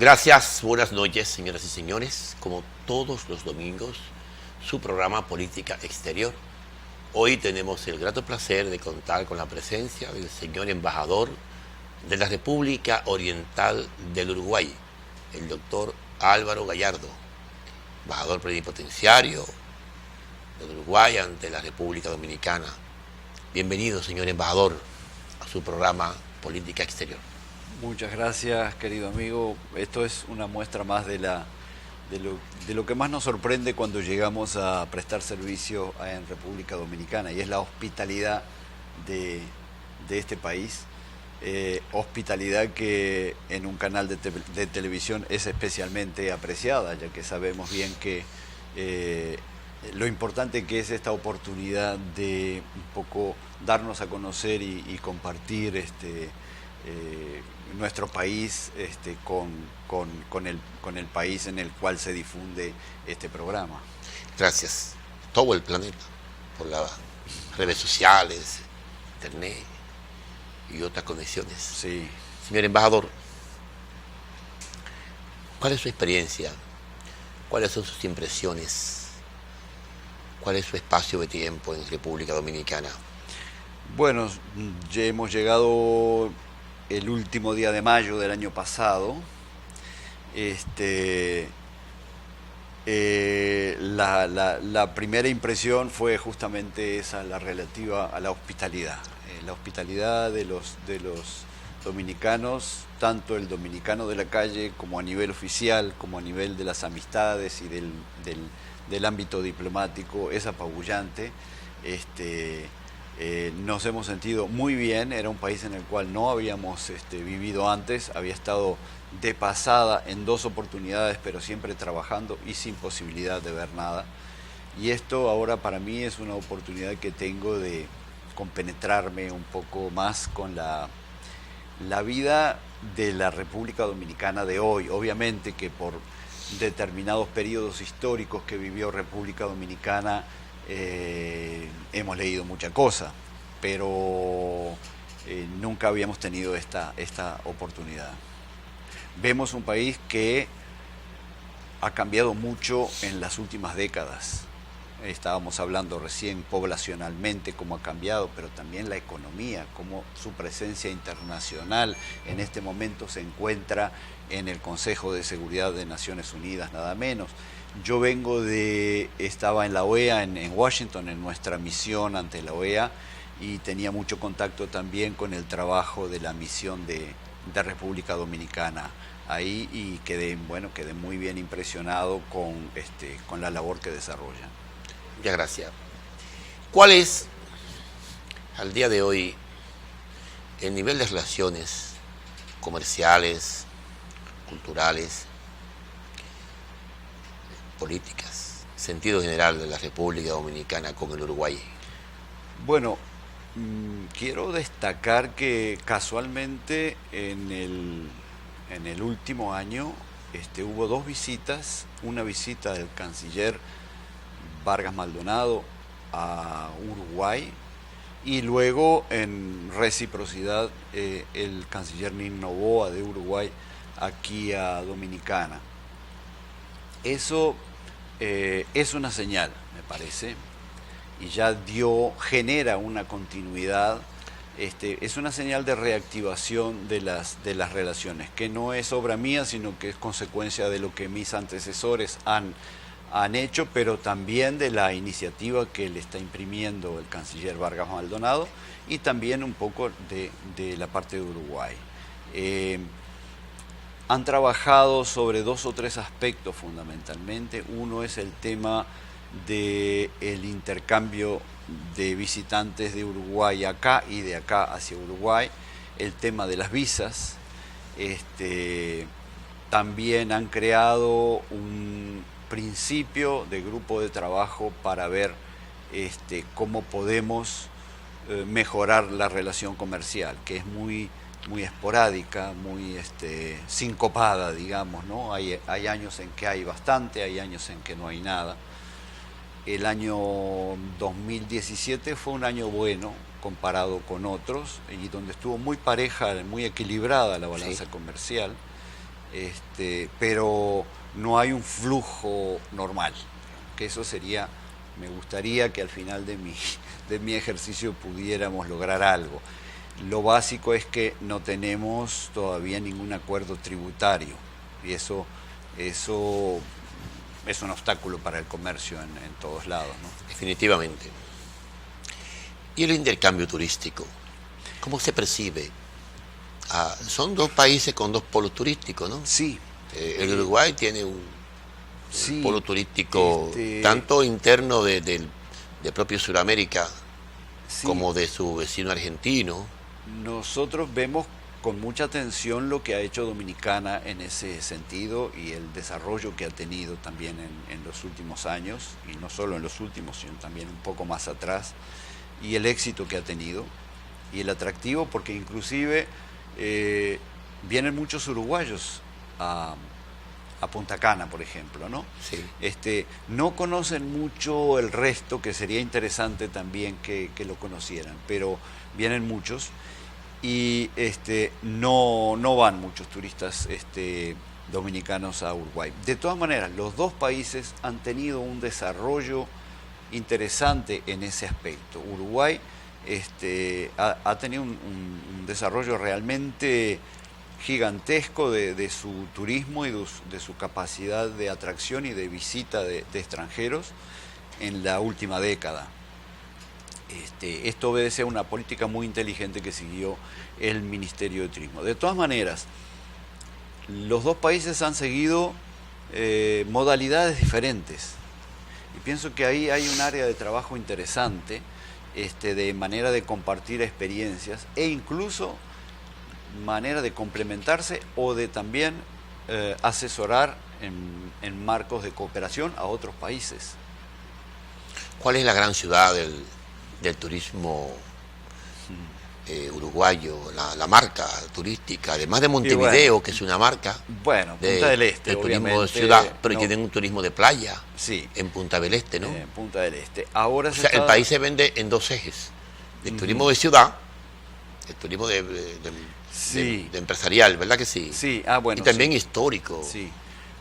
Gracias, buenas noches, señoras y señores. Como todos los domingos, su programa Política Exterior. Hoy tenemos el grato placer de contar con la presencia del señor embajador de la República Oriental del Uruguay, el doctor Álvaro Gallardo, embajador plenipotenciario del Uruguay ante la República Dominicana. Bienvenido, señor embajador, a su programa Política Exterior. Muchas gracias, querido amigo. Esto es una muestra más de lo que más nos sorprende cuando llegamos a prestar servicio en República Dominicana, y es la hospitalidad de este país. Hospitalidad que en un canal de televisión es especialmente apreciada, ya que sabemos bien que lo importante que es esta oportunidad de un poco darnos a conocer y compartir nuestro país con el país en el cual se difunde este programa. Gracias. Todo el planeta, por las redes sociales, internet y otras conexiones. Sí. Señor embajador, ¿cuál es su experiencia? ¿Cuáles son sus impresiones? ¿Cuál es su espacio de tiempo en República Dominicana? Bueno, ya hemos llegado el último día de mayo del año pasado. La primera impresión fue justamente esa, la relativa a la hospitalidad. La hospitalidad de los dominicanos, tanto el dominicano de la calle como a nivel oficial, como a nivel de las amistades y del ámbito diplomático, es apabullante. Nos hemos sentido muy bien. Era un país en el cual no habíamos vivido antes. Había estado de pasada en 2 oportunidades, pero siempre trabajando y sin posibilidad de ver nada. Y esto ahora para mí es una oportunidad que tengo de compenetrarme un poco más con la vida de la República Dominicana de hoy. Obviamente que por determinados periodos históricos que vivió República Dominicana, hemos leído mucha cosa, pero nunca habíamos tenido esta oportunidad. Vemos un país que ha cambiado mucho en las últimas décadas. Estábamos hablando recién poblacionalmente cómo ha cambiado, pero también la economía, cómo su presencia internacional en este momento se encuentra en el Consejo de Seguridad de Naciones Unidas, nada menos. Yo estaba en la OEA, en Washington, en nuestra misión ante la OEA, y tenía mucho contacto también con el trabajo de la misión de República Dominicana ahí, y quedé muy bien impresionado con la labor que desarrollan. Muchas gracias. ¿Cuál es, al día de hoy, el nivel de relaciones comerciales, culturales, políticas, sentido general de la República Dominicana con el Uruguay? Bueno, quiero destacar que casualmente en el último año hubo 2 visitas, una visita del canciller Vargas Maldonado a Uruguay, y luego en reciprocidad el canciller Nino Noboa de Uruguay aquí a Dominicana. Eso es una señal, me parece, y ya genera una continuidad. Es una señal de reactivación de las relaciones, que no es obra mía, sino que es consecuencia de lo que mis antecesores han hecho, pero también de la iniciativa que le está imprimiendo el canciller Vargas Maldonado, y también un poco de la parte de Uruguay. Han trabajado sobre 2 o 3 aspectos fundamentalmente. Uno es el tema del intercambio de visitantes de Uruguay acá y de acá hacia Uruguay, el tema de las visas. También han creado un principio de grupo de trabajo para ver cómo podemos mejorar la relación comercial, que es muy esporádica, muy sincopada, digamos, ¿no? Hay años en que hay bastante, hay años en que no hay nada. El año 2017 fue un año bueno comparado con otros, y donde estuvo muy pareja, muy equilibrada la balanza comercial. pero no hay un flujo normal, que eso sería, me gustaría que al final de mi ejercicio pudiéramos lograr algo. Lo básico es que no tenemos todavía ningún acuerdo tributario y eso es un obstáculo para el comercio en todos lados, ¿no? Definitivamente. ¿Y el intercambio turístico? ¿Cómo se percibe? Son dos países con dos polos turísticos, ¿no? Sí. El Uruguay tiene un Sí, polo turístico tanto interno de propio Sudamérica sí. como de su vecino argentino. Nosotros vemos con mucha atención lo que ha hecho Dominicana en ese sentido y el desarrollo que ha tenido también en los últimos años, y no solo en los últimos, sino también un poco más atrás, y el éxito que ha tenido, y el atractivo, porque inclusive vienen muchos uruguayos a Punta Cana, por ejemplo, ¿no? Sí. No conocen mucho el resto, que sería interesante también que lo conocieran, pero vienen muchos y no van muchos turistas dominicanos a Uruguay. De todas maneras, los dos países han tenido un desarrollo interesante en ese aspecto. Uruguay ha tenido un desarrollo realmente gigantesco de su turismo y de su capacidad de atracción y de visita de extranjeros en la última década. Esto obedece a una política muy inteligente que siguió el Ministerio de Turismo. De todas maneras, los dos países han seguido modalidades diferentes y pienso que ahí hay un área de trabajo interesante, de manera de compartir experiencias e incluso manera de complementarse o de también asesorar en marcos de cooperación a otros países. ¿Cuál es la gran ciudad del turismo uruguayo, la marca turística, además de Montevideo, bueno, que es una marca? Bueno, Punta del Este, de turismo de ciudad, pero no, tienen un turismo de playa, sí, en Punta del Este, ¿no? En Punta del Este. Ahora el país se vende en dos ejes, el turismo de ciudad, el turismo sí, de empresarial, ¿verdad que sí? Sí, bueno, y también sí, histórico. Sí,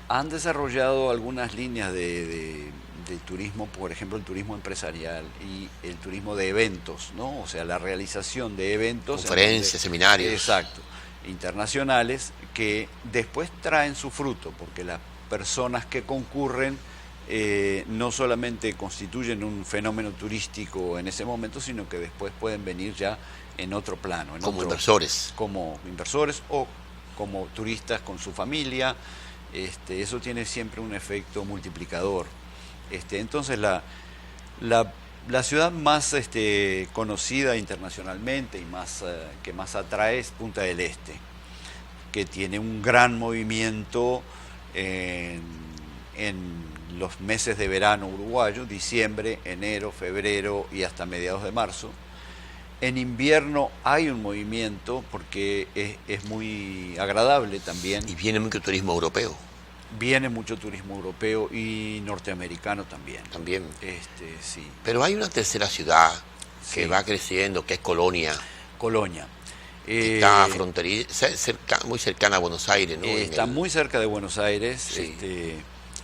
han desarrollado algunas líneas de turismo, por ejemplo el turismo empresarial y el turismo de eventos, ¿no? O sea, la realización de eventos, conferencias, seminarios. Exacto, internacionales, que después traen su fruto, porque las personas que concurren no solamente constituyen un fenómeno turístico en ese momento, sino que después pueden venir ya en otro plano. Como inversores. Como inversores o como turistas con su familia. Eso tiene siempre un efecto multiplicador. Entonces la ciudad más conocida internacionalmente y que más atrae es Punta del Este, que tiene un gran movimiento en los meses de verano uruguayo, diciembre, enero, febrero y hasta mediados de marzo. En invierno hay un movimiento porque es muy agradable también. Y viene mucho turismo europeo. Viene mucho turismo europeo y norteamericano también. También. Sí. Pero hay una tercera ciudad que sí, va creciendo, que es Colonia. Colonia. Está fronteriza, muy cercana a Buenos Aires, ¿no? Está muy cerca de Buenos Aires. Sí.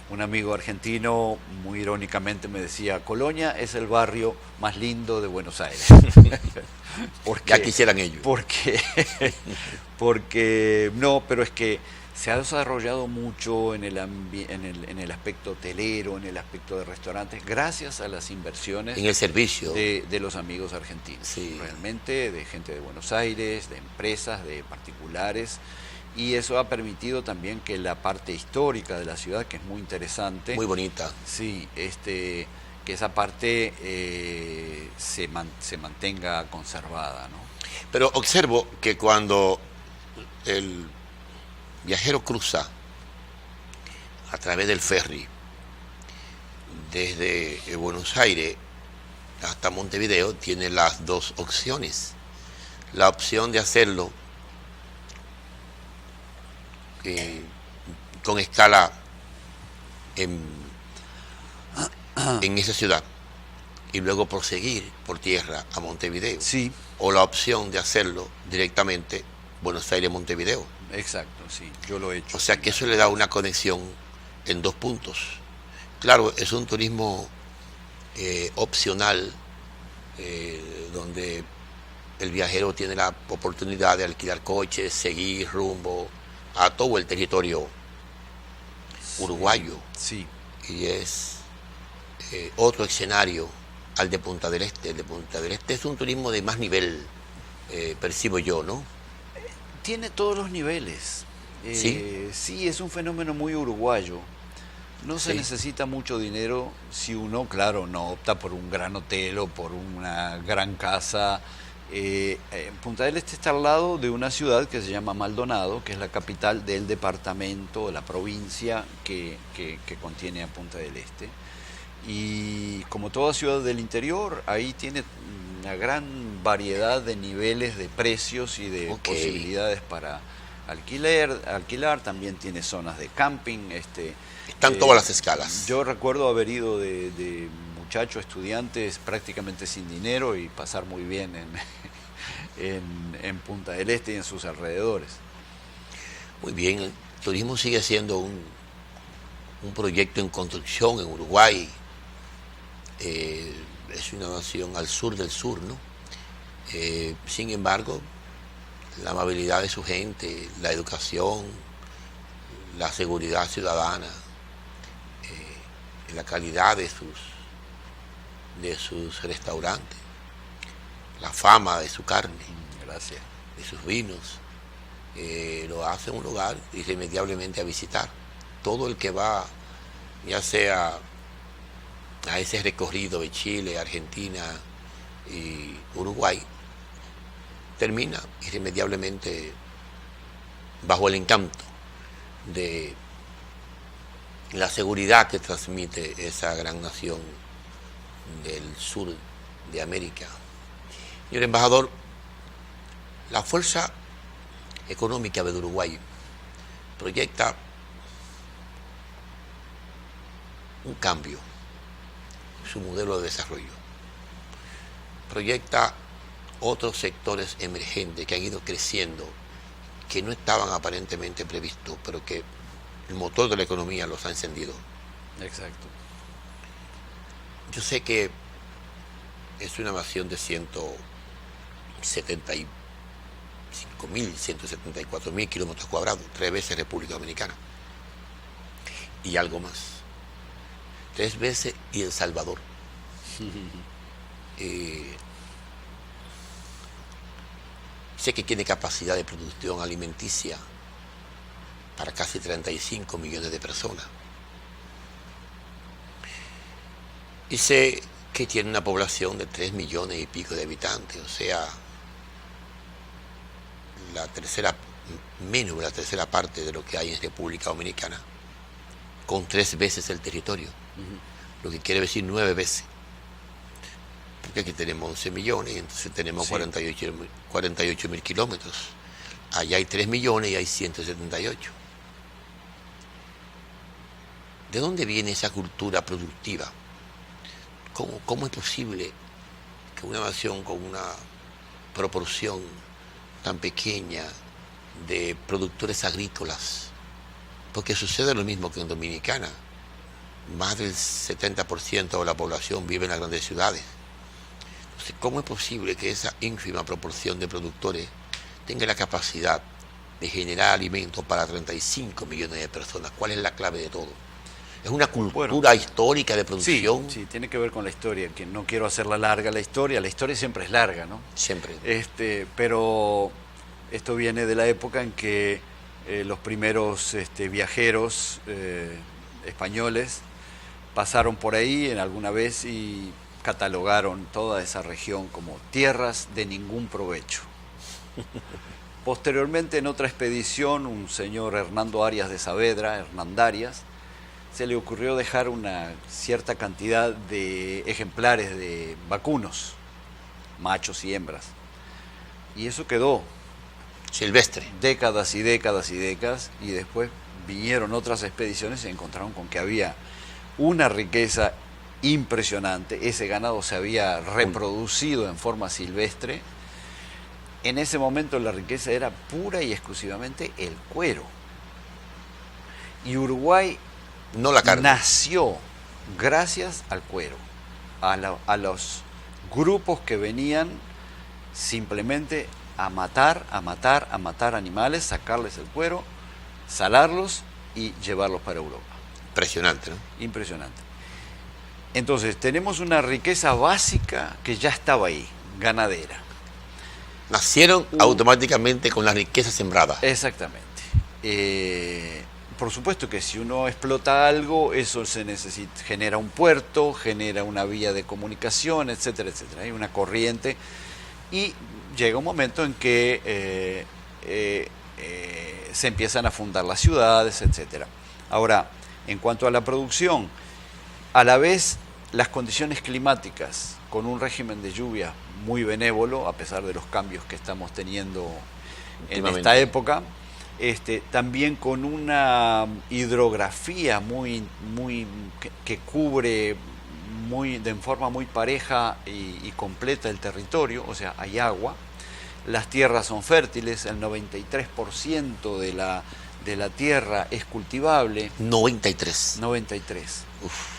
Un amigo argentino muy irónicamente me decía, Colonia es el barrio más lindo de Buenos Aires. Ya quisieran ellos. Porque no, pero es que se ha desarrollado mucho en el aspecto hotelero, en el aspecto de restaurantes, gracias a las inversiones en el servicio de los amigos argentinos. Sí. Realmente, de gente de Buenos Aires, de empresas, de particulares. Y eso ha permitido también que la parte histórica de la ciudad, que es muy interesante. Muy bonita. Sí, que esa parte se mantenga conservada, ¿no? Pero observo que cuando el viajero cruza a través del ferry desde Buenos Aires hasta Montevideo, tiene las dos opciones. La opción de hacerlo con escala en esa ciudad y luego proseguir por tierra a Montevideo. Sí. O la opción de hacerlo directamente Buenos Aires-Montevideo. Exacto, sí, yo lo he hecho. O sea que eso le da una conexión en dos puntos. Claro, es un turismo opcional, donde el viajero tiene la oportunidad de alquilar coches, seguir rumbo a todo el territorio uruguayo, Sí, y es otro escenario al de Punta del Este. El de Punta del Este es un turismo de más nivel, percibo yo, ¿no? tiene todos los niveles. Sí, Sí, es un fenómeno muy uruguayo. No se sí, necesita mucho dinero si uno, claro, no opta por un gran hotel o por una gran casa. Punta del Este está al lado de una ciudad que se llama Maldonado, que es la capital del departamento, la provincia que contiene a Punta del Este. Y como toda ciudad del interior, ahí tiene una gran variedad de niveles de precios y de ok. posibilidades para alquilar. También tiene zonas de camping. Están todas las escalas. Yo recuerdo haber ido de muchacho, estudiantes, prácticamente sin dinero y pasar muy bien en Punta del Este y en sus alrededores. Muy bien, el turismo sigue siendo un proyecto en construcción en Uruguay. Es una nación al sur del sur, ¿no? Sin embargo, la amabilidad de su gente, la educación, la seguridad ciudadana, la calidad de sus restaurantes, la fama de su carne, Gracias. de sus vinos, lo hace un lugar irremediablemente a visitar. Todo el que va, ya sea a ese recorrido de Chile, Argentina y Uruguay, termina irremediablemente bajo el encanto de la seguridad que transmite esa gran nación del sur de América. Señor embajador, la fuerza económica de Uruguay proyecta un cambio en su modelo de desarrollo. Proyecta otros sectores emergentes que han ido creciendo, que no estaban aparentemente previstos, pero que el motor de la economía los ha encendido. Exacto. Yo sé que es una nación de 174.000 kilómetros cuadrados, 3 veces República Dominicana y algo más, 3 veces y El Salvador. Sé que tiene capacidad de producción alimenticia para casi 35 millones de personas. Y sé que tiene una población de 3 millones y pico de habitantes, o sea, menos de la tercera parte de lo que hay en República Dominicana, con 3 veces el territorio, lo que quiere decir 9 veces. Porque aquí tenemos 11 millones, entonces tenemos Sí. 48 mil kilómetros. Allá hay 3 millones y hay 178. ¿De dónde viene esa cultura productiva? ¿Cómo es posible que una nación con una proporción tan pequeña de productores agrícolas, porque sucede lo mismo que en Dominicana, más del 70% de la población vive en las grandes ciudades? Entonces, ¿cómo es posible que esa ínfima proporción de productores tenga la capacidad de generar alimentos para 35 millones de personas? ¿Cuál es la clave de todo? ¿Es una cultura histórica de Sí, producción? sí, tiene que ver con la historia, que no quiero hacerla larga la historia siempre es larga, ¿no? Siempre. Pero esto viene de la época en que los primeros viajeros españoles pasaron por ahí en alguna vez y catalogaron toda esa región como tierras de ningún provecho. Posteriormente, en otra expedición, un señor Hernando Arias de Saavedra, Hernandarias, se le ocurrió dejar una cierta cantidad de ejemplares de vacunos, machos y hembras. Y eso quedó Silvestre. décadas y décadas y décadas, y después vinieron otras expediciones y se encontraron con que había una riqueza impresionante. Ese ganado se había reproducido en forma silvestre En ese momento la riqueza era pura y exclusivamente el cuero. Y Uruguay No la carne. nació gracias al cuero, a los grupos que venían simplemente a matar animales, sacarles el cuero, salarlos y llevarlos para Europa. Impresionante, ¿no? Impresionante. Entonces, tenemos una riqueza básica que ya estaba ahí, ganadera. Nacieron automáticamente con la riqueza sembrada. Exactamente. Por supuesto que si uno explota algo, eso genera un puerto, genera una vía de comunicación, etcétera, etcétera. Hay una corriente y llega un momento en que se empiezan a fundar las ciudades, etcétera. Ahora, en cuanto a la producción, a la vez las condiciones climáticas, con un régimen de lluvia muy benévolo, a pesar de los cambios que estamos teniendo en esta época, también con una hidrografía que cubre de forma muy pareja y completa el territorio, o sea, hay agua, las tierras son fértiles, el 93% de la tierra es cultivable. 93. Uf.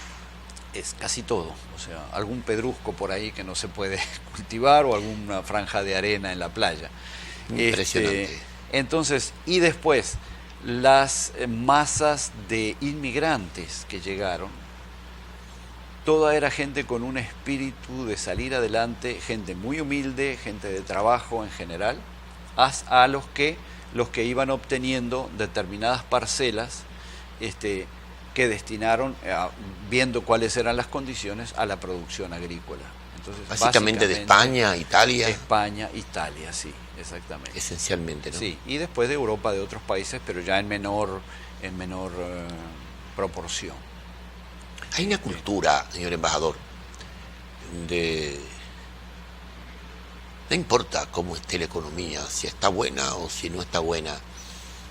Es casi todo, o sea, algún pedrusco por ahí que no se puede cultivar o alguna franja de arena en la playa. Impresionante. Entonces, y después, las masas de inmigrantes que llegaron, toda era gente con un espíritu de salir adelante, gente muy humilde, gente de trabajo en general, a los que iban obteniendo determinadas parcelas, que destinaron, viendo cuáles eran las condiciones, a la producción agrícola. Entonces, básicamente de España, Italia. España, Italia, sí, exactamente. Esencialmente, ¿no? Sí, y después de Europa, de otros países, pero ya en menor proporción. Hay una cultura, señor embajador, no importa cómo esté la economía, si está buena o si no está buena,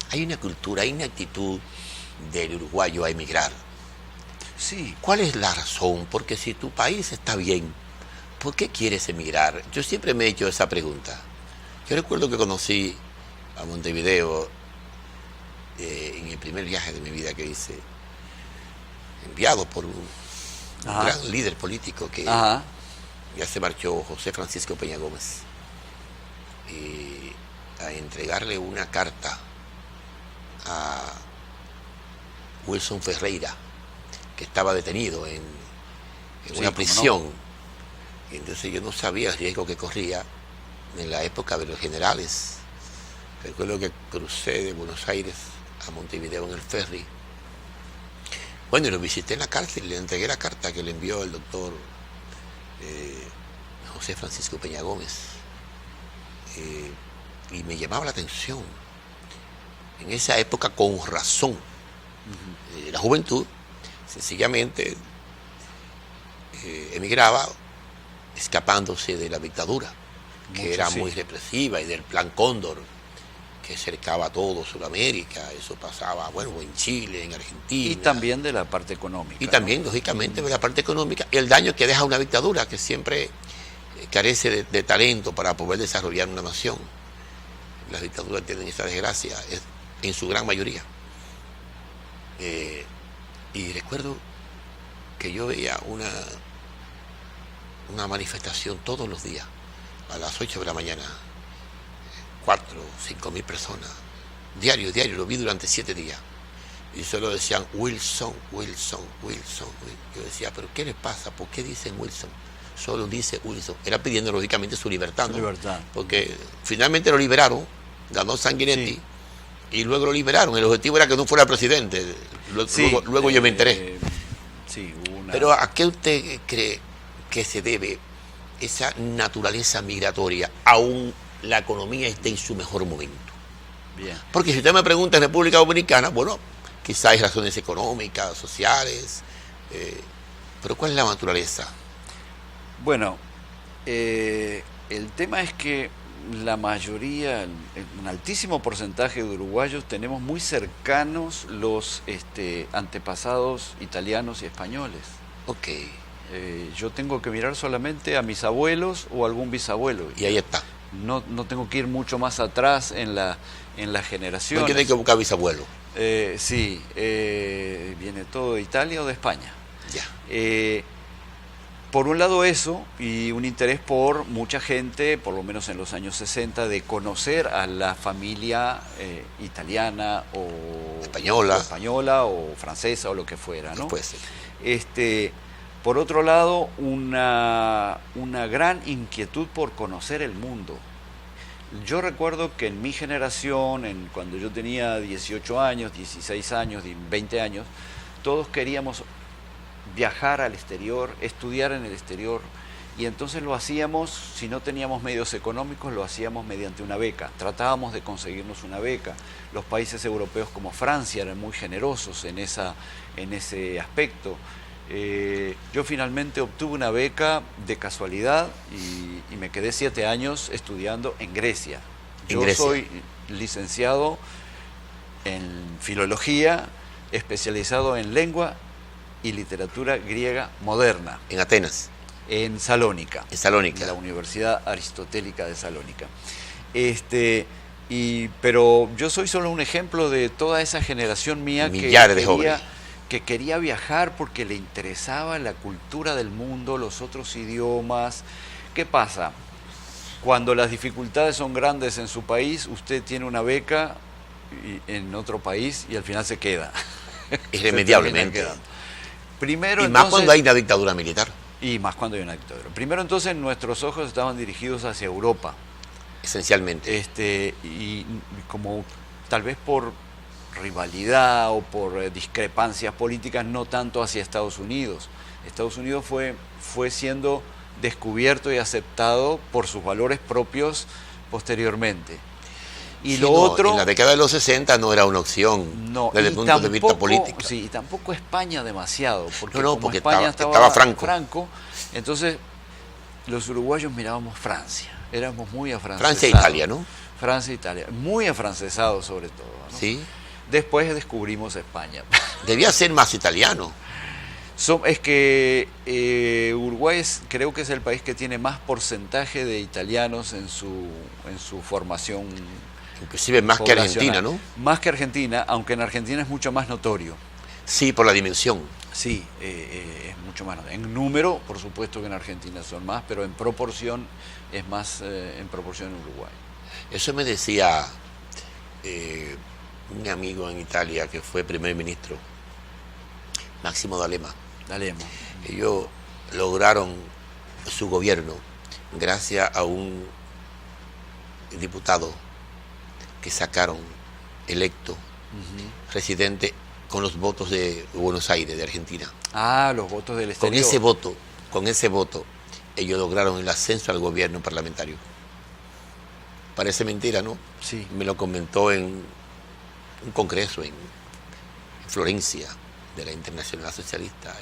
hay una cultura, hay una actitud del uruguayo a emigrar. Sí. ¿Cuál es la razón? Porque si tu país está bien, ¿por qué quieres emigrar? Yo siempre me he hecho esa pregunta. Yo recuerdo que conocí a Montevideo en el primer viaje de mi vida que hice, enviado por un gran líder político que ya se marchó, José Francisco Peña Gómez, a entregarle una carta a Wilson Ferreira, que estaba detenido en una prisión. No. Entonces yo no sabía el riesgo que corría en la época de los generales. Recuerdo que crucé de Buenos Aires a Montevideo en el ferry. Bueno, y lo visité en la cárcel, le entregué la carta que le envió el doctor José Francisco Peña Gómez. Y me llamaba la atención. En esa época, con razón, la juventud sencillamente emigraba escapándose de la dictadura, que era muy represiva, y del Plan Cóndor, que cercaba todo Sudamérica. Eso pasaba, bueno, en Chile, en Argentina. Y también de la parte económica. Y también, lógicamente, de la parte económica, el daño que deja una dictadura, que siempre carece de talento para poder desarrollar una nación. Las dictaduras tienen esa desgracia, en su gran mayoría. Y recuerdo que yo veía una manifestación todos los días, a las 8 de la mañana, 4 o 5 mil personas, diario, lo vi durante 7 días, y solo decían Wilson. Yo decía, ¿pero qué les pasa? ¿Por qué dicen Wilson? Solo dice Wilson. Era pidiendo lógicamente su libertad, ¿no? Porque finalmente lo liberaron, ganó Sanguinetti, y luego lo liberaron. El objetivo era que no fuera presidente. Luego yo me enteré. Pero ¿a qué usted cree que se debe esa naturaleza migratoria, aún la economía esté en su mejor momento? Bien. Porque si usted me pregunta en República Dominicana, bueno, quizás hay razones económicas, sociales, pero ¿cuál es la naturaleza? Bueno, el tema es que la mayoría, un altísimo porcentaje de uruguayos, tenemos muy cercanos los antepasados italianos y españoles. Ok. Yo tengo que mirar solamente a mis abuelos o algún bisabuelo. Y ahí está. no tengo que ir mucho más atrás en las generaciones. No tiene que buscar bisabuelo. Sí, viene todo de Italia o de España. Ya. Por un lado eso, y un interés por mucha gente, por lo menos en los años 60, de conocer a la familia italiana o española o francesa o lo que fuera, ¿no? Puede ser. Por otro lado, una gran inquietud por conocer el mundo. Yo recuerdo que en mi generación, cuando yo tenía 18 años, 16 años, 20 años, todos queríamos viajar al exterior, estudiar en el exterior, y entonces lo hacíamos, si no teníamos medios económicos, lo hacíamos mediante una beca. Tratábamos de conseguirnos una beca. Los países europeos como Francia eran muy generosos en ese aspecto. Yo finalmente obtuve una beca de casualidad y me quedé 7 años estudiando en Grecia. Soy licenciado en filología, especializado en lengua y literatura griega moderna. En Atenas. En Salónica. En Salónica. En la Universidad Aristotélica de Salónica. Pero yo soy solo un ejemplo de toda esa generación mía que quería viajar porque le interesaba la cultura del mundo, los otros idiomas. ¿Qué pasa? Cuando las dificultades son grandes en su país, usted tiene una beca en otro país y al final se queda. Irremediablemente. Primero, y más cuando hay una dictadura militar. Y más cuando hay una dictadura. Primero, entonces, nuestros ojos estaban dirigidos hacia Europa. Esencialmente. Y como tal vez por rivalidad o por discrepancias políticas, no tanto hacia Estados Unidos. Estados Unidos fue siendo descubierto y aceptado por sus valores propios posteriormente. Y lo otro, en la década de los 60 no era una opción desde el punto de vista político. Sí, y tampoco España demasiado, porque porque España estaba Franco. Entonces los uruguayos mirábamos Francia, éramos muy afrancesados. Francia e Italia, ¿no? Francia e Italia, muy afrancesados sobre todo, ¿no? Sí. Después descubrimos España. Debía ser más italiano. Es que Uruguay creo que es el país que tiene más porcentaje de italianos en su formación. Inclusive más que Argentina, ¿no? Más que Argentina, aunque en Argentina es mucho más notorio. Sí, por la dimensión. Sí, es mucho más notorio. En número, por supuesto que en Argentina son más, pero en proporción es más en proporción en Uruguay. Eso me decía un amigo en Italia que fue primer ministro, Máximo D'Alema. Ellos lograron su gobierno gracias a un diputado que sacaron electo, residente con los votos de Buenos Aires, de Argentina. Ah, los votos del exterior. Con ese voto, ellos lograron el ascenso al gobierno parlamentario. Parece mentira, ¿no? Sí. Me lo comentó en un congreso en Florencia, de la Internacional Socialista.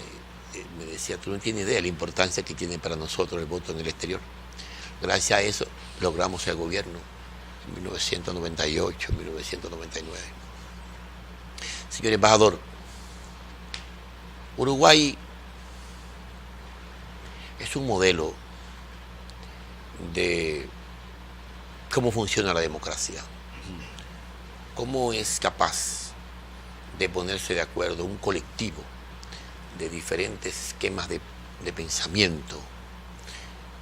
Me decía, tú no tienes idea de la importancia que tiene para nosotros el voto en el exterior. Gracias a eso logramos el gobierno en 1998, 1999. Señor embajador, Uruguay es un modelo de cómo funciona la democracia, cómo es capaz de ponerse de acuerdo un colectivo de diferentes esquemas de pensamiento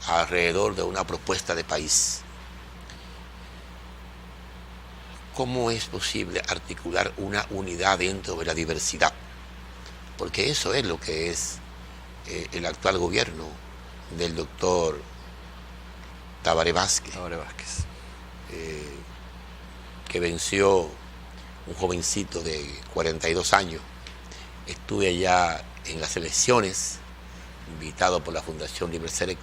alrededor de una propuesta de país. ¿Cómo es posible articular una unidad dentro de la diversidad? Porque eso es lo que es el actual gobierno del doctor Tabaré Vázquez, que venció un jovencito de 42 años. Estuve allá en las elecciones, invitado por la Fundación Liberserec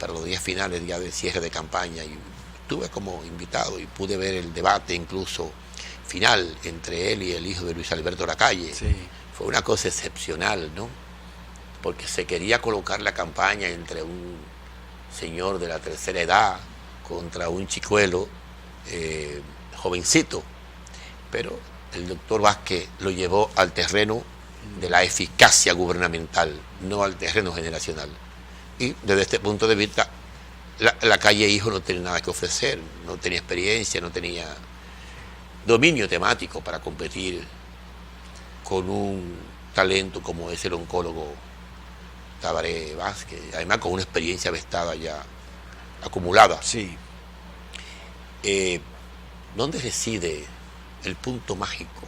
para los días finales, día de cierre de campaña, y estuve como invitado y pude ver el debate incluso final entre él y el hijo de Luis Alberto Lacalle. Sí. Fue una cosa excepcional, ¿no? Porque se quería colocar la campaña entre un señor de la tercera edad contra un chicuelo jovencito, pero el doctor Vázquez lo llevó al terreno de la eficacia gubernamental, no al terreno generacional. Y desde este punto de vista la calle Hijo no tenía nada que ofrecer, no tenía experiencia, no tenía dominio temático para competir con un talento como es el oncólogo Tabaré Vázquez, además con una experiencia vestada ya acumulada. Sí. ¿Dónde reside el punto mágico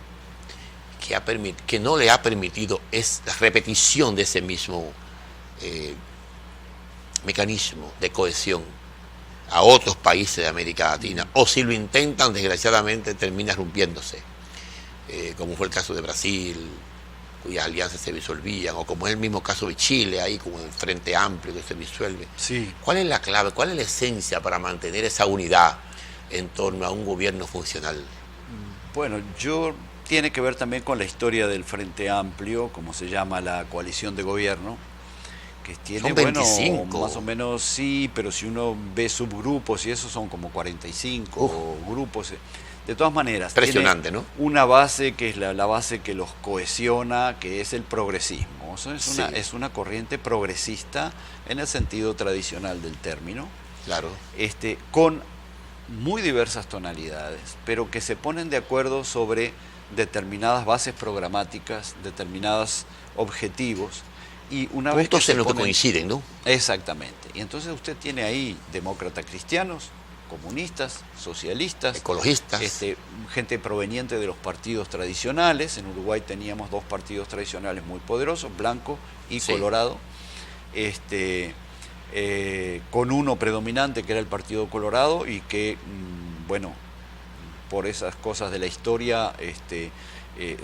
que no le ha permitido es la repetición de ese mismo mecanismo de cohesión a otros países de América Latina? O si lo intentan, desgraciadamente termina rompiéndose, como fue el caso de Brasil, cuyas alianzas se disolvían, o como es el mismo caso de Chile, ahí como el Frente Amplio que se disuelve. Sí. ¿Cuál es la clave, cuál es la esencia para mantener esa unidad en torno a un gobierno funcional? Bueno, tiene que ver también con la historia del Frente Amplio, como se llama la coalición de gobierno, que tiene, son 25. Bueno, más o menos sí, pero si uno ve subgrupos y eso son como 45 grupos. De todas maneras, impresionante, tiene, ¿no? Una base que es la base que los cohesiona, que es el progresismo. Eso es una corriente progresista en el sentido tradicional del término. Claro. Con muy diversas tonalidades, pero que se ponen de acuerdo sobre determinadas bases programáticas, determinados objetivos, y una vez puntos en los que coinciden, ¿no? Exactamente. Y entonces usted tiene ahí demócratas cristianos, comunistas, socialistas, ecologistas, gente proveniente de los partidos tradicionales. En Uruguay teníamos dos partidos tradicionales muy poderosos, Blanco y Colorado, con uno predominante que era el Partido Colorado y que, bueno, por esas cosas de la historia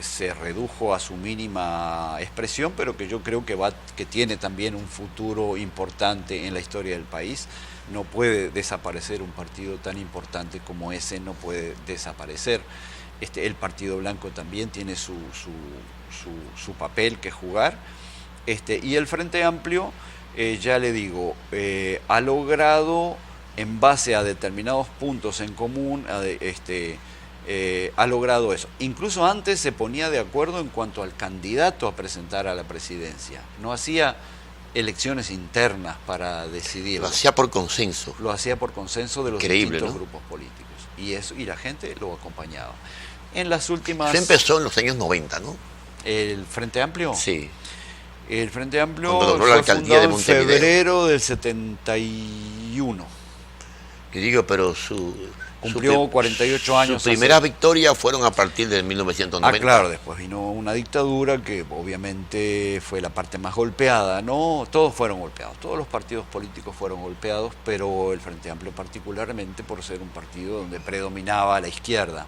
se redujo a su mínima expresión, pero que yo creo que tiene también un futuro importante en la historia del país. No puede desaparecer un partido tan importante como ese, no puede desaparecer. El Partido Blanco también tiene su papel que jugar. Y el Frente Amplio, ya le digo, ha logrado, en base a determinados puntos en común, ha logrado eso. Incluso antes se ponía de acuerdo en cuanto al candidato a presentar a la presidencia. No hacía elecciones internas para decidir. Lo hacía por consenso. Lo hacía por consenso de los distintos, ¿no? grupos políticos. Y la gente lo acompañaba. En las últimas... Se empezó en los años 90, ¿no? ¿El Frente Amplio? Sí. El Frente Amplio cuando logró la alcaldía de Montevideo. En febrero del 71. Y digo, pero cumplió 48 años. Sus primeras victorias fueron a partir de 1990. Claro, después vino una dictadura que obviamente fue la parte más golpeada, ¿no? Todos fueron golpeados, todos los partidos políticos fueron golpeados, pero el Frente Amplio particularmente por ser un partido donde predominaba la izquierda.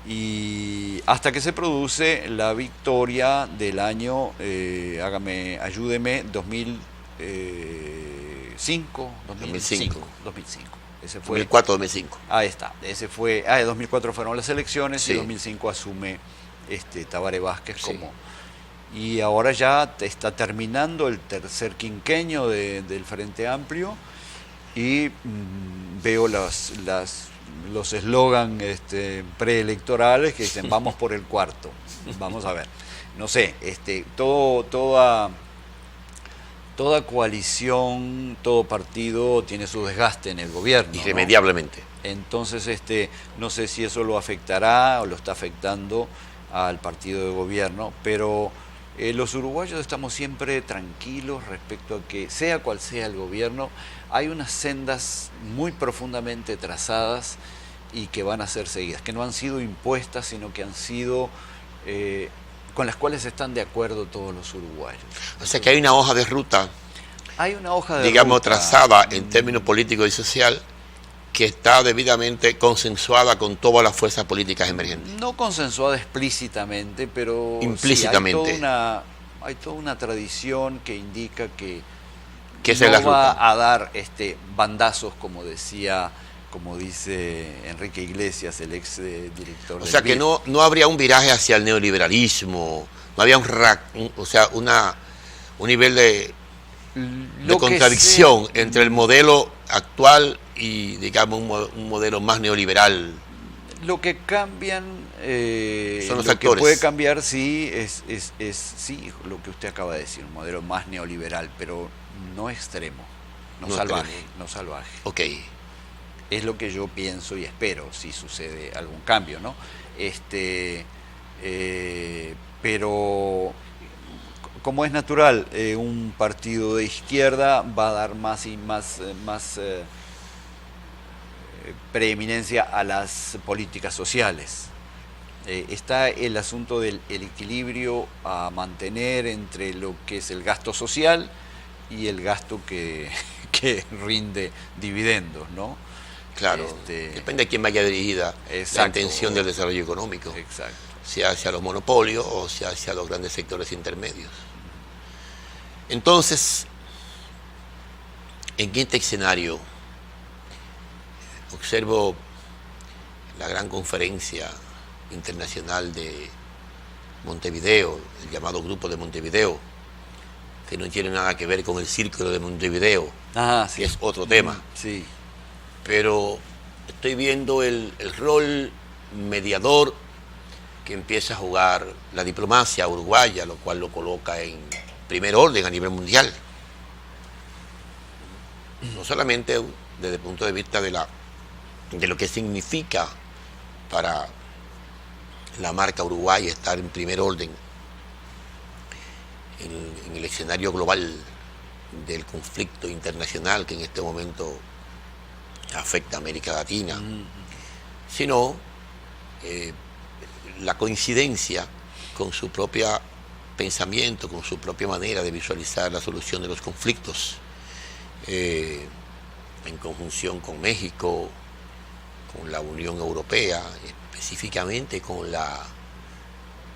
Y hasta que se produce la victoria del año, ayúdeme, 2005. Ese fue 2004-2005. Ahí está. Ese fue. En 2004 fueron las elecciones, y en 2005 asume Tabaré Vázquez como. Y ahora ya está terminando el tercer quinquenio del Frente Amplio y veo los eslogan preelectorales que dicen vamos por el cuarto. Vamos a ver. No sé, toda coalición, todo partido tiene su desgaste en el gobierno, irremediablemente, ¿no? Entonces, no sé si eso lo afectará o lo está afectando al partido de gobierno, pero los uruguayos estamos siempre tranquilos respecto a que, sea cual sea el gobierno, hay unas sendas muy profundamente trazadas y que van a ser seguidas, que no han sido impuestas, sino que han sido... con las cuales están de acuerdo todos los uruguayos. O sea que hay una hoja de ruta, hay una hoja de digamos, ruta trazada en términos políticos y social, que está debidamente consensuada con todas las fuerzas políticas emergentes. No consensuada explícitamente, pero implícitamente. Sí, hay toda una tradición que indica que no va ruta a dar bandazos, como dice Enrique Iglesias, el ex director del O sea que no habría un viraje hacia el neoliberalismo, no había un nivel de contradicción entre el modelo actual y, digamos, un modelo más neoliberal. Lo que cambian, son los lo factores. Que puede cambiar, sí, es sí, lo que usted acaba de decir, un modelo más neoliberal, pero no extremo. no No salvaje, tenemos. no salvaje. Ok, Es lo que yo pienso y espero si sucede algún cambio, ¿no? Pero como es natural, un partido de izquierda va a dar más y más preeminencia a las políticas sociales. Está el asunto del el equilibrio a mantener entre lo que es el gasto social y el gasto que rinde dividendos, ¿no? claro. Depende de quién vaya dirigida la Exacto. intención del desarrollo económico. Exacto. Sea hacia los monopolios o sea hacia los grandes sectores intermedios. Entonces, en este escenario, observo la gran conferencia internacional de Montevideo, el llamado Grupo de Montevideo, que no tiene nada que ver con el Círculo de Montevideo, Sí. que es otro tema. Sí. Pero estoy viendo el rol mediador que empieza a jugar la diplomacia uruguaya, lo cual lo coloca en primer orden a nivel mundial. No solamente desde el punto de vista de lo que significa para la marca Uruguay estar en primer orden en el escenario global del conflicto internacional que en este momento afecta a América Latina, sino la coincidencia con su propio pensamiento, con su propia manera de visualizar la solución de los conflictos, en conjunción con México, con la Unión Europea, específicamente con la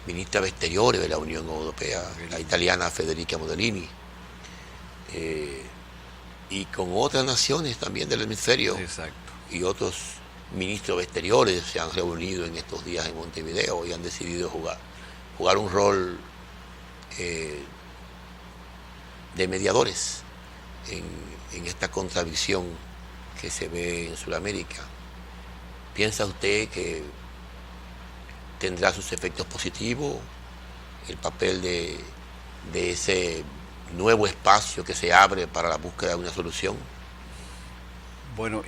ministra de Exteriores de la Unión Europea, la italiana Federica Mogherini, y con otras naciones también del hemisferio. Exacto. Y otros ministros de Exteriores se han reunido en estos días en Montevideo y han decidido jugar un rol de mediadores en esta contradicción que se ve en Sudamérica. ¿Piensa usted que tendrá sus efectos positivos el papel de ese nuevo espacio que se abre para la búsqueda de una solución? Bueno,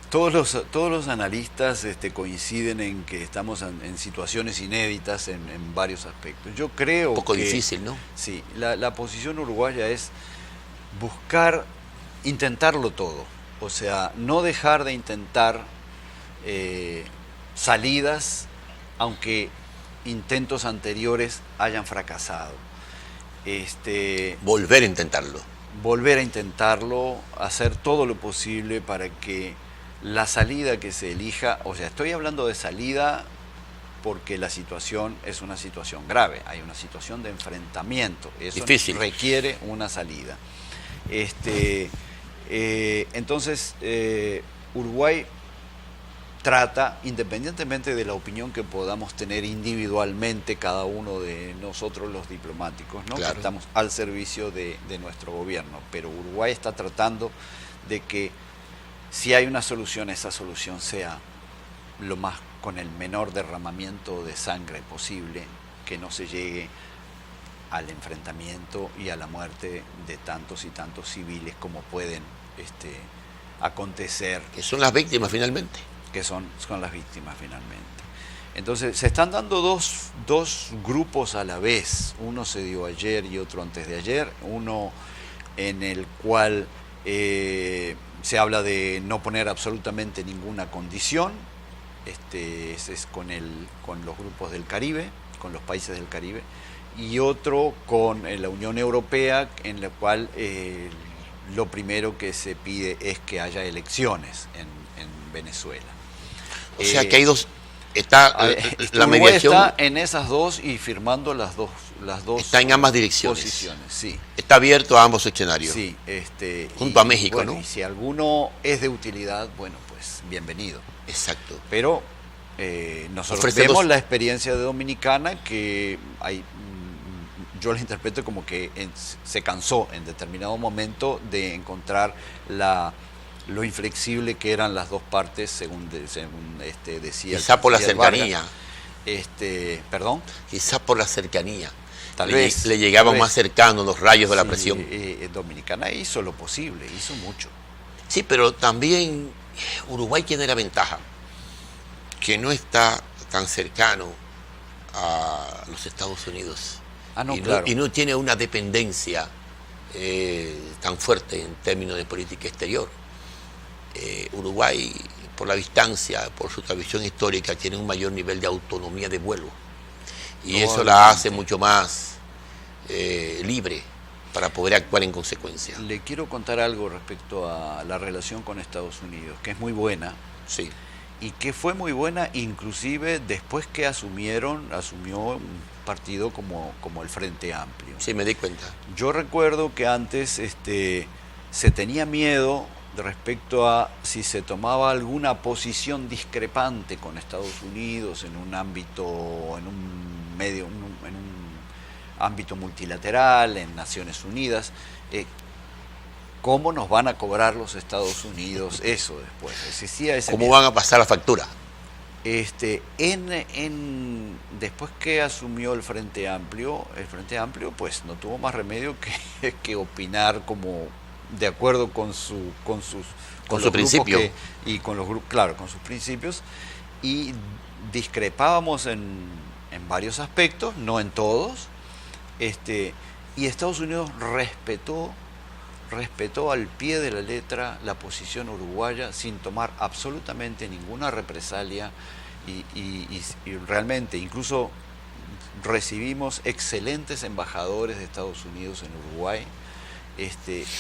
todos los analistas coinciden en que estamos en situaciones inéditas en varios aspectos. Yo creo Un poco que, difícil, ¿no? Sí, la posición uruguaya es intentarlo todo. O sea, no dejar de intentar salidas, aunque intentos anteriores hayan fracasado. Volver a intentarlo. Volver a intentarlo, hacer todo lo posible para que la salida que se elija, o sea, estoy hablando de salida porque la situación es una situación grave, hay una situación de enfrentamiento, eso difícil. Requiere una salida. Entonces, Uruguay trata, independientemente de la opinión que podamos tener individualmente cada uno de nosotros los diplomáticos, ¿no? Claro. Que estamos al servicio de nuestro gobierno, pero Uruguay está tratando de que si hay una solución, esa solución sea con el menor derramamiento de sangre posible, que no se llegue al enfrentamiento y a la muerte de tantos y tantos civiles como pueden acontecer. Que son las víctimas finalmente. Que son las víctimas finalmente. Entonces se están dando dos grupos a la vez. Uno se dio ayer y otro antes de ayer. Uno en el cual se habla de no poner absolutamente ninguna condición. Es con los grupos del Caribe, con los países del Caribe. Y otro con la Unión Europea, en la cual lo primero que se pide es que haya elecciones en Venezuela. O sea que hay dos, está la mediación está en esas dos y firmando las dos está en ambas direcciones. Posiciones, sí. Está abierto a ambos escenarios. Sí, junto a México, bueno, ¿no? Y si alguno es de utilidad, bueno, pues bienvenido. Exacto. Pero nosotros Ofrecemos vemos la experiencia de Dominicana que yo la interpreto como que se cansó en determinado momento de encontrar lo inflexible que eran las dos partes, según decía. Quizá por la Díaz cercanía. Vargas. ¿Perdón? Quizá por la cercanía. tal vez. Le llegaban más cercanos los rayos de la presión. Dominicana hizo lo posible, hizo mucho. Sí, pero también Uruguay tiene la ventaja que no está tan cercano a los Estados Unidos. Claro. Y no tiene una dependencia tan fuerte en términos de política exterior. Uruguay, por la distancia, por su tradición histórica, tiene un mayor nivel de autonomía de vuelo. Y eso la hace mucho más libre para poder actuar en consecuencia. Le quiero contar algo respecto a la relación con Estados Unidos, que es muy buena. Sí. Y que fue muy buena inclusive después que asumió un partido como el Frente Amplio. Sí, me di cuenta. Yo recuerdo que antes se tenía miedo respecto a si se tomaba alguna posición discrepante con Estados Unidos en un ámbito, en un ámbito multilateral, en Naciones Unidas. ¿Cómo nos van a cobrar los Estados Unidos eso después? Existía ese ¿Cómo miedo. van a pasar la factura? Después que asumió el Frente Amplio pues no tuvo más remedio que opinar como de acuerdo con sus principios y con los grupos, claro, con sus principios, y discrepábamos en varios aspectos, no en todos, y Estados Unidos respetó al pie de la letra la posición uruguaya sin tomar absolutamente ninguna represalia y realmente incluso recibimos excelentes embajadores de Estados Unidos en Uruguay,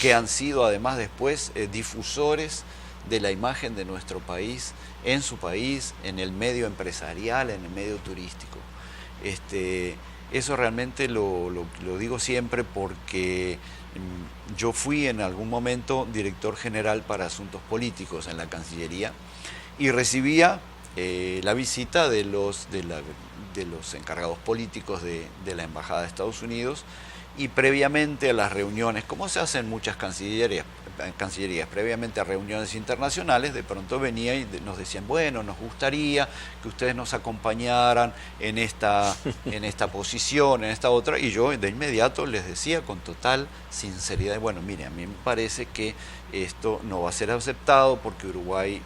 que han sido además después difusores de la imagen de nuestro país en su país, en el medio empresarial, en el medio turístico. Eso realmente lo digo siempre porque yo fui en algún momento director general para asuntos políticos en la Cancillería y recibía la visita de los encargados políticos de la Embajada de Estados Unidos, y previamente a las reuniones, como se hace en muchas cancillerías, previamente a reuniones internacionales, de pronto venía y nos decían, bueno, nos gustaría que ustedes nos acompañaran en esta posición, en esta otra, y yo de inmediato les decía con total sinceridad, bueno, mire, a mí me parece que esto no va a ser aceptado porque Uruguay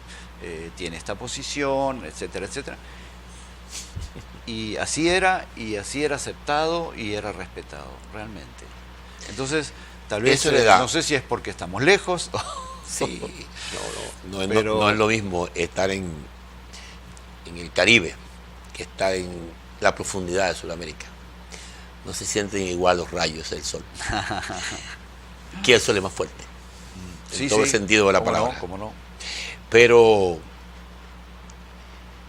tiene esta posición, etcétera, etcétera. Y así era aceptado y era respetado, realmente. Entonces, tal vez, no sé si es porque estamos lejos. Sí, no es lo mismo estar en el Caribe que estar en la profundidad de Sudamérica. No se sienten igual los rayos del sol. Que el sol es más fuerte. En todo el sentido de la palabra. ¿Cómo no? Pero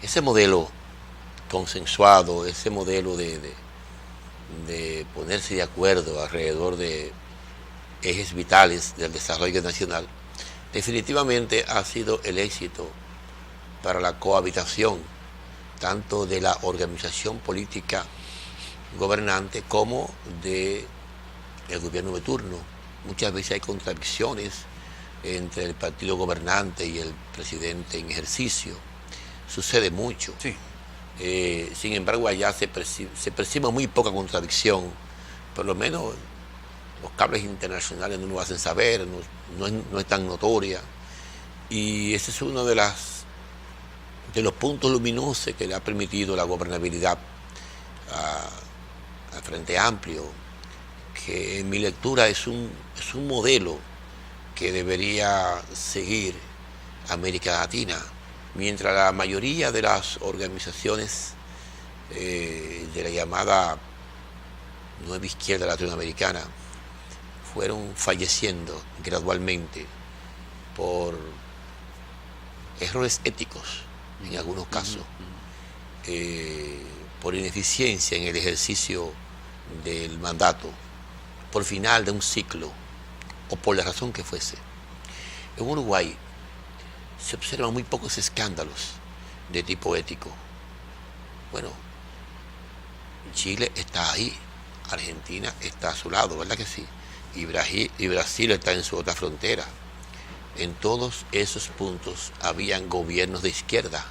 ese modelo consensuado, ese modelo de ponerse de acuerdo alrededor de ejes vitales del desarrollo nacional, definitivamente ha sido el éxito para la cohabitación tanto de la organización política gobernante como del gobierno de turno. Muchas veces hay contradicciones entre el partido gobernante y el presidente en ejercicio. Sucede mucho. Sí. Sin embargo, allá se percibe muy poca contradicción. Por lo menos los cables internacionales no lo hacen saber, no es tan notoria. Y ese es uno de los puntos luminosos que le ha permitido la gobernabilidad al Frente Amplio, que en mi lectura es un modelo que debería seguir América Latina, mientras la mayoría de las organizaciones de la llamada nueva izquierda latinoamericana fueron falleciendo gradualmente por errores éticos en algunos casos, por ineficiencia en el ejercicio del mandato, por final de un ciclo o por la razón que fuese. En Uruguay se observan muy pocos escándalos de tipo ético. Bueno, Chile está ahí, Argentina está a su lado, ¿verdad que sí? Y Brasil está en su otra frontera. En todos esos puntos habían gobiernos de izquierda.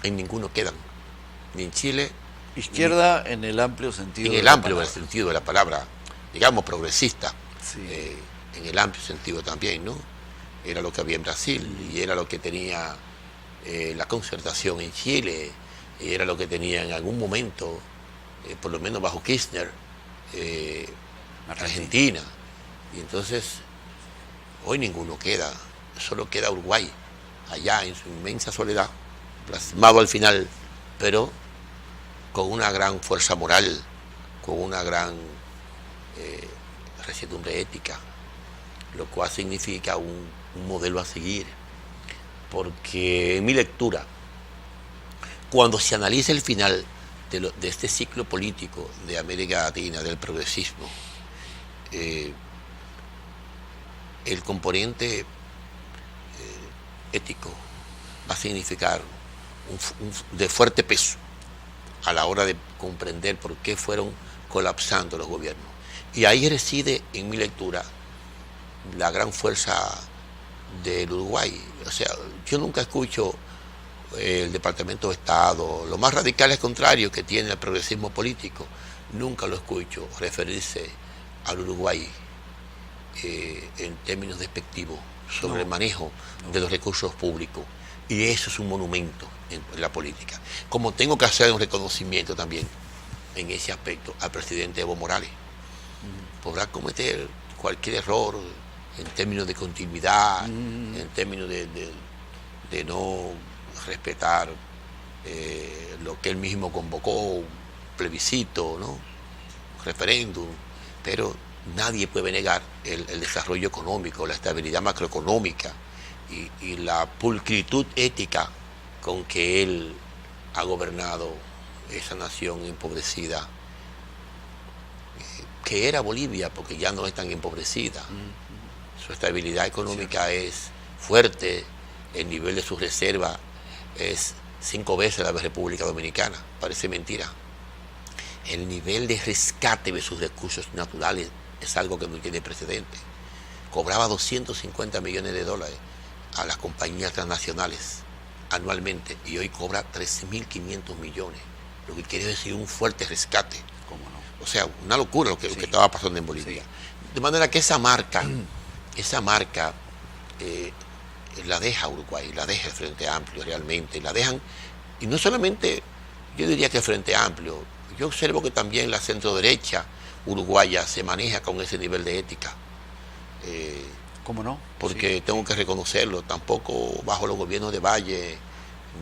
En ninguno quedan, ni en Chile, Izquierda en el amplio sentido En de el la amplio palabra. sentido de la palabra, digamos progresista, Sí. en el amplio sentido también, ¿no? Era lo que había en Brasil y era lo que tenía la concertación en Chile, y era lo que tenía en algún momento, por lo menos bajo Kirchner, Argentina. Y entonces, hoy ninguno queda, solo queda Uruguay, allá en su inmensa soledad, plasmado al final, pero con una gran fuerza moral, con una gran resiedumbre ética, lo cual significa un modelo a seguir. Porque en mi lectura, cuando se analiza el final de este ciclo político de América Latina, del progresismo, el componente ético va a significar de fuerte peso a la hora de comprender por qué fueron colapsando los gobiernos. Y ahí reside, en mi lectura, la gran fuerza del Uruguay. O sea, yo nunca escucho el Departamento de Estado, lo más radical es contrario que tiene el progresismo político, nunca lo escucho referirse al Uruguay en términos despectivos sobre el manejo de los recursos públicos. Y eso es un monumento en la política. Como tengo que hacer un reconocimiento también en ese aspecto al presidente Evo Morales. Podrá cometer cualquier error en términos de continuidad, en términos de no respetar lo que él mismo convocó, un plebiscito, ¿no? Referéndum, pero nadie puede negar el desarrollo económico, la estabilidad macroeconómica y la pulcritud ética con que él ha gobernado esa nación empobrecida, que era Bolivia, porque ya no es tan empobrecida. Su estabilidad económica es fuerte, el nivel de sus reservas es 5 veces la de República Dominicana, parece mentira. El nivel de rescate de sus recursos naturales es algo que no tiene precedente. Cobraba 250 millones de dólares a las compañías transnacionales anualmente y hoy cobra 13.500 millones, lo que quiere decir un fuerte rescate. ¿Cómo no? O sea, una locura lo que estaba pasando en Bolivia. De manera que esa marca la deja Uruguay, la deja el Frente Amplio realmente, la dejan, y no solamente, yo diría que el Frente Amplio, yo observo que también la centroderecha uruguaya se maneja con ese nivel de ética. ¿Cómo no? Porque tengo que reconocerlo, tampoco bajo los gobiernos de Valle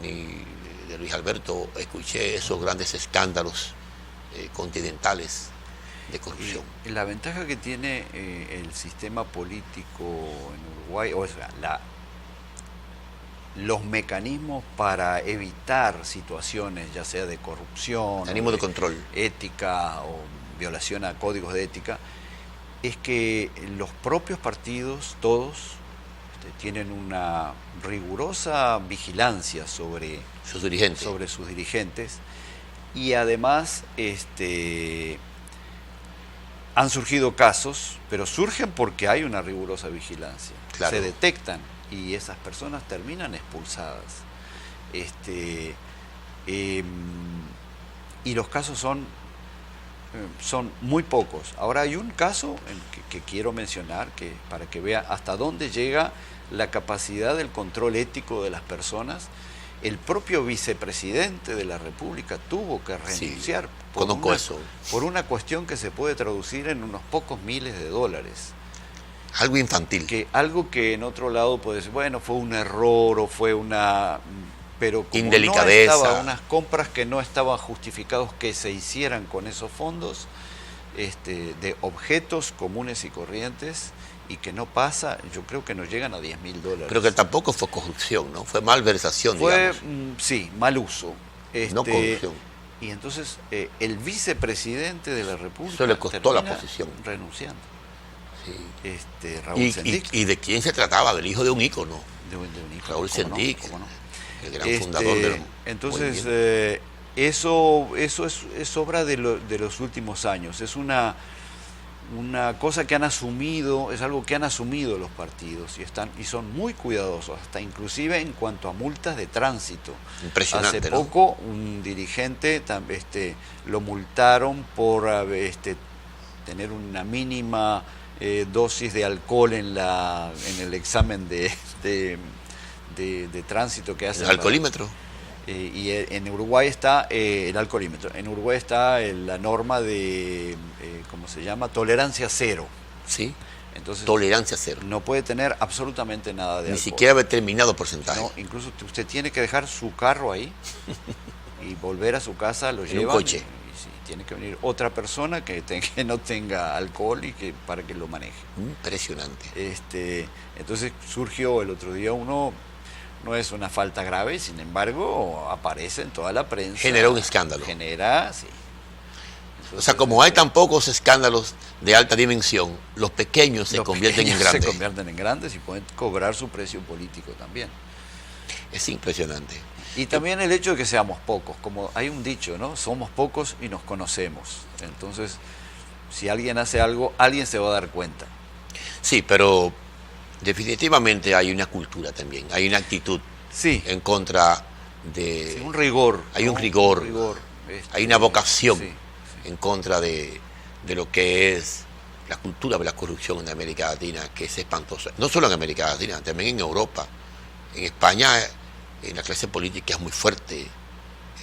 ni de Luis Alberto escuché esos grandes escándalos continentales de corrupción. Y la ventaja que tiene el sistema político en Uruguay, o sea, los mecanismos para evitar situaciones, ya sea de corrupción, Mecanismo de control, ética o violación a códigos de ética, es que los propios partidos, todos, tienen una rigurosa vigilancia sobre sus dirigentes. Y además han surgido casos, pero surgen porque hay una rigurosa vigilancia. Claro. Se detectan y esas personas terminan expulsadas. Y los casos son muy pocos. Ahora hay un caso que quiero mencionar, para que vea hasta dónde llega la capacidad del control ético de las personas. El propio vicepresidente de la República tuvo que renunciar por una cuestión que se puede traducir en unos pocos miles de dólares. Algo infantil. Algo que en otro lado puede decir, bueno, fue un error o fue una... Pero como indelicadeza. No estaba, unas compras que no estaban justificados que se hicieran con esos fondos de objetos comunes y corrientes, y que no pasa, yo creo que no llegan a $10.000. Pero que tampoco fue corrupción, ¿no? Fue malversación, digamos. Fue, sí, mal uso. No corrupción. Y entonces el vicepresidente de la República eso le costó la posición. Renunciando. Sí. Raúl Sendic. ¿Y de quién se trataba? Del hijo de un ícono. De un ícono. Raúl Sendic, ¿cómo no? El gran fundador del... Entonces, eso es obra de los últimos años. Es una una cosa que han asumido, es algo que han asumido los partidos y son muy cuidadosos, hasta inclusive en cuanto a multas de tránsito. Impresionante, Hace ¿no? poco un dirigente lo multaron por tener una mínima dosis de alcohol en el examen de tránsito que hace. ¿El alcoholímetro? Y en Uruguay está el alcoholímetro. En Uruguay está la norma de, ¿cómo se llama? Tolerancia cero. Sí. Entonces, Tolerancia cero. no puede tener absolutamente nada de Ni alcohol. siquiera determinado porcentaje. No, incluso usted tiene que dejar su carro ahí y volver a su casa, lo En lleva. un coche. Y sí, tiene que venir otra persona que no tenga alcohol y para que lo maneje. Impresionante. Entonces surgió el otro día no es una falta grave, sin embargo, aparece en toda la prensa. Generó un escándalo. Sí. Entonces, O sea, como hay tan pocos escándalos de alta dimensión, los pequeños se convierten en grandes. Se convierten en grandes y pueden cobrar su precio político también. Es impresionante. Y también el hecho de que seamos pocos, como hay un dicho, ¿no? Somos pocos y nos conocemos. Entonces, si alguien hace algo, alguien se va a dar cuenta. Sí, pero definitivamente hay una cultura también, hay una actitud Sí. en contra de... Sí, un rigor. Hay ¿no? un rigor, Hay una vocación sí. en contra de lo que es la cultura de la corrupción en América Latina, que es espantosa. No solo en América Latina, también en Europa. En España, en la clase política es muy fuerte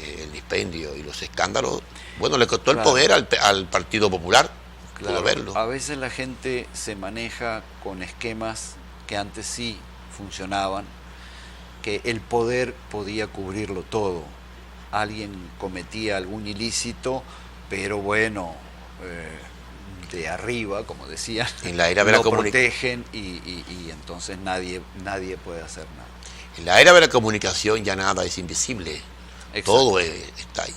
el dispendio y los escándalos. Bueno, le costó el poder al Partido Popular, pudo verlo. A veces la gente se maneja con esquemas que antes sí funcionaban, que el poder podía cubrirlo todo. Alguien cometía algún ilícito, pero bueno, de arriba, como decían, en la era de la lo protegen y entonces nadie puede hacer nada. En la era de la comunicación ya nada es invisible. Exacto. Todo está ahí.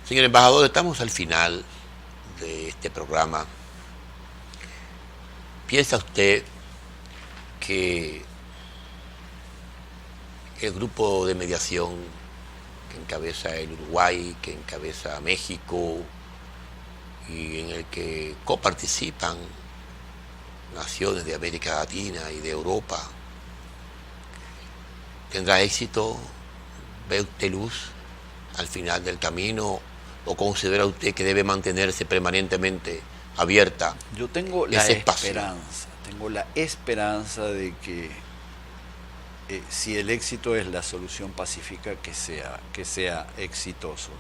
Señor embajador, estamos al final de este programa. ¿Piensa usted que el grupo de mediación que encabeza el Uruguay, que encabeza México y en el que coparticipan naciones de América Latina y de Europa, tendrá éxito? ¿Ve usted luz al final del camino o considera usted que debe mantenerse permanentemente abierta? Yo tengo la esperanza de que si el éxito es la solución pacífica, que sea exitoso.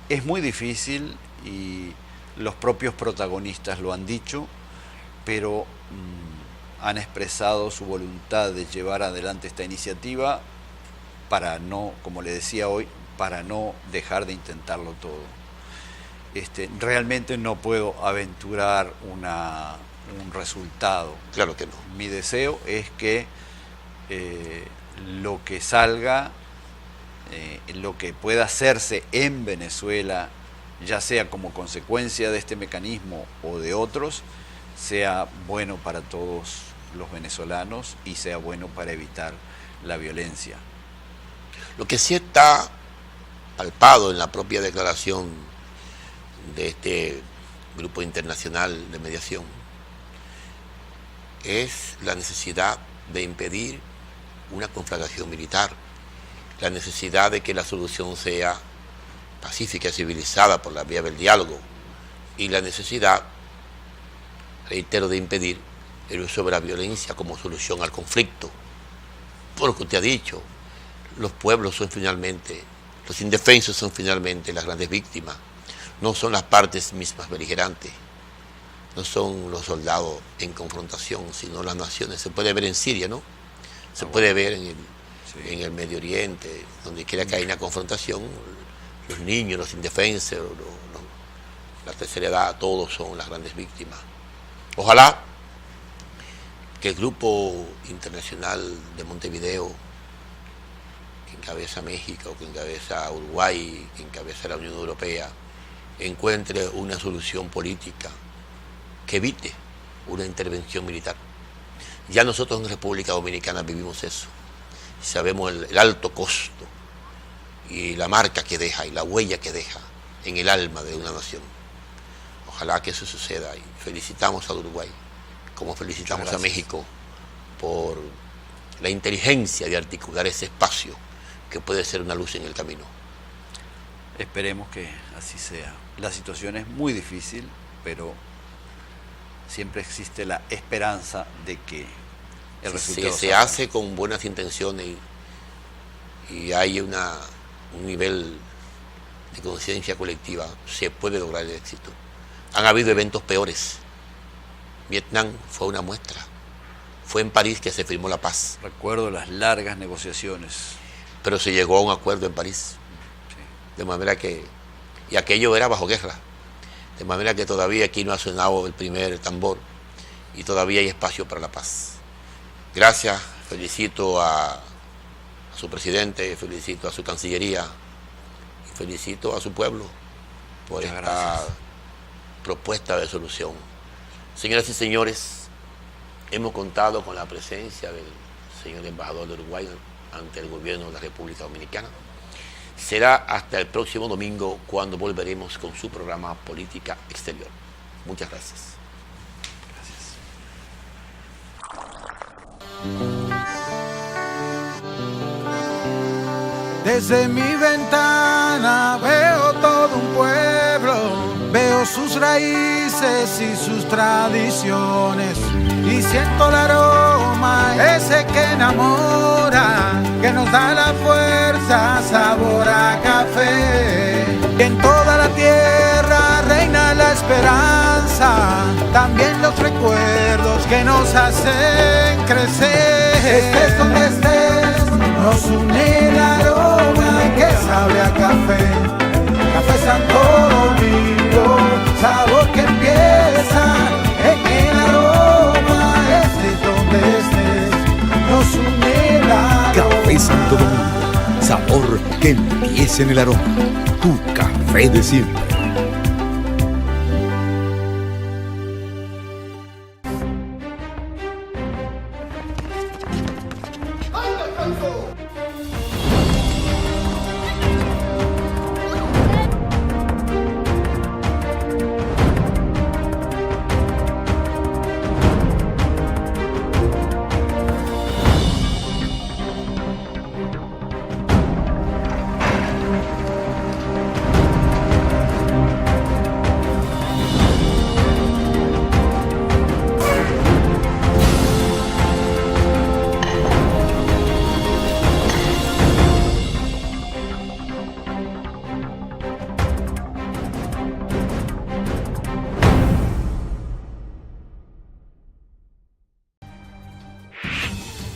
Es muy difícil y los propios protagonistas lo han dicho, pero han expresado su voluntad de llevar adelante esta iniciativa para no, como le decía hoy, para no dejar de intentarlo todo. Realmente no puedo aventurar un resultado. Claro que no. Mi deseo es que lo que salga, lo que pueda hacerse en Venezuela, ya sea como consecuencia de este mecanismo o de otros, sea bueno para todos los venezolanos y sea bueno para evitar la violencia. Lo que sí está palpado en la propia declaración de este grupo internacional de mediación es la necesidad de impedir una conflagración militar, la necesidad de que la solución sea pacífica y civilizada por la vía del diálogo y la necesidad, reitero, de impedir el uso de la violencia como solución al conflicto. Por lo que usted ha dicho, los pueblos son finalmente, los indefensos son finalmente las grandes víctimas, no son las partes mismas beligerantes, no son los soldados en confrontación, sino las naciones. Se puede ver en Siria, ¿no? Se puede ver en el Medio Oriente, donde quiera que haya una confrontación, los niños, los indefensos, la tercera edad, todos son las grandes víctimas. Ojalá que el grupo internacional de Montevideo, que encabeza México, que encabeza Uruguay, que encabeza la Unión Europea, encuentre una solución política que evite una intervención militar. Ya nosotros en República Dominicana vivimos eso. Sabemos el alto costo y la marca que deja y la huella que deja en el alma de una nación. Ojalá que eso suceda y felicitamos a Uruguay, como felicitamos a México por la inteligencia de articular ese espacio que puede ser una luz en el camino. Esperemos que así sea. La situación es muy difícil, pero siempre existe la esperanza de que el resultado se hace con buenas intenciones y hay un nivel de conciencia colectiva, se puede lograr el éxito. Han habido eventos peores. Vietnam fue una muestra. Fue en París que se firmó la paz. Recuerdo las largas negociaciones. Pero se llegó a un acuerdo en París. Sí. De manera que... Y aquello era bajo guerra. De manera que todavía aquí no ha sonado el primer tambor y todavía hay espacio para la paz. Gracias, felicito a su presidente, felicito a su cancillería y felicito a su pueblo por esta propuesta de solución. Señoras y señores, hemos contado con la presencia del señor embajador de Uruguay ante el gobierno de la República Dominicana. Será hasta el próximo domingo cuando volveremos con su programa Política Exterior. Muchas gracias. Desde mi ventana veo todo un pueblo, veo sus raíces y sus tradiciones y siento el aroma ese que enamora, que nos da la fuerza, sabor a café. Y en toda la tierra reina la esperanza, también los recuerdos que nos hacen crecer. Estés donde estés, nos une el aroma que sabe a café. Café Santo Domingo, sabor que empieza en el aroma. Estés donde estés, nos une el aroma. Café Santo Domingo, sabor que empieza en el aroma. Tu café de siempre.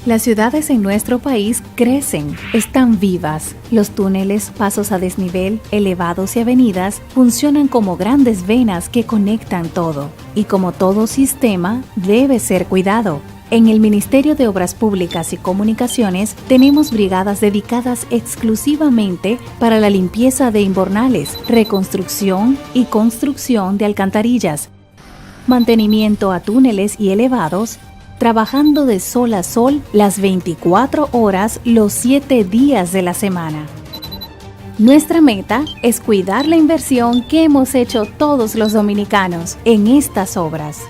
Las ciudades en nuestro país crecen, están vivas. Los túneles, pasos a desnivel, elevados y avenidas funcionan como grandes venas que conectan todo. Y como todo sistema, debe ser cuidado. En el Ministerio de Obras Públicas y Comunicaciones tenemos brigadas dedicadas exclusivamente para la limpieza de invernales, reconstrucción y construcción de alcantarillas, mantenimiento a túneles y elevados, trabajando de sol a sol las 24 horas los 7 días de la semana. Nuestra meta es cuidar la inversión que hemos hecho todos los dominicanos en estas obras.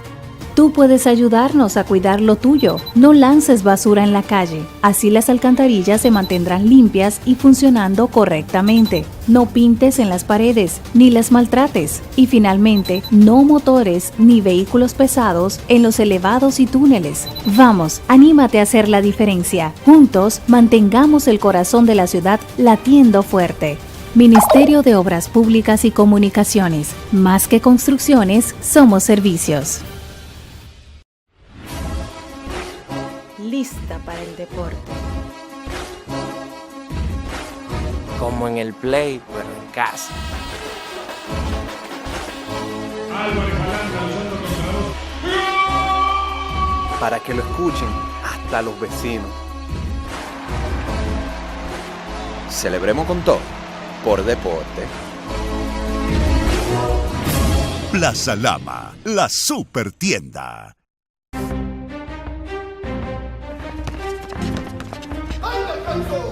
Tú puedes ayudarnos a cuidar lo tuyo. No lances basura en la calle. Así las alcantarillas se mantendrán limpias y funcionando correctamente. No pintes en las paredes, ni las maltrates. Y finalmente, no motores ni vehículos pesados en los elevados y túneles. Vamos, anímate a hacer la diferencia. Juntos, mantengamos el corazón de la ciudad latiendo fuerte. Ministerio de Obras Públicas y Comunicaciones. Más que construcciones, somos servicios. Lista para el deporte. Como en el play, pero en casa. Para que lo escuchen hasta los vecinos. Celebremos con todo, por deporte. Plaza Lama, la super tienda. ¡Alcanzó!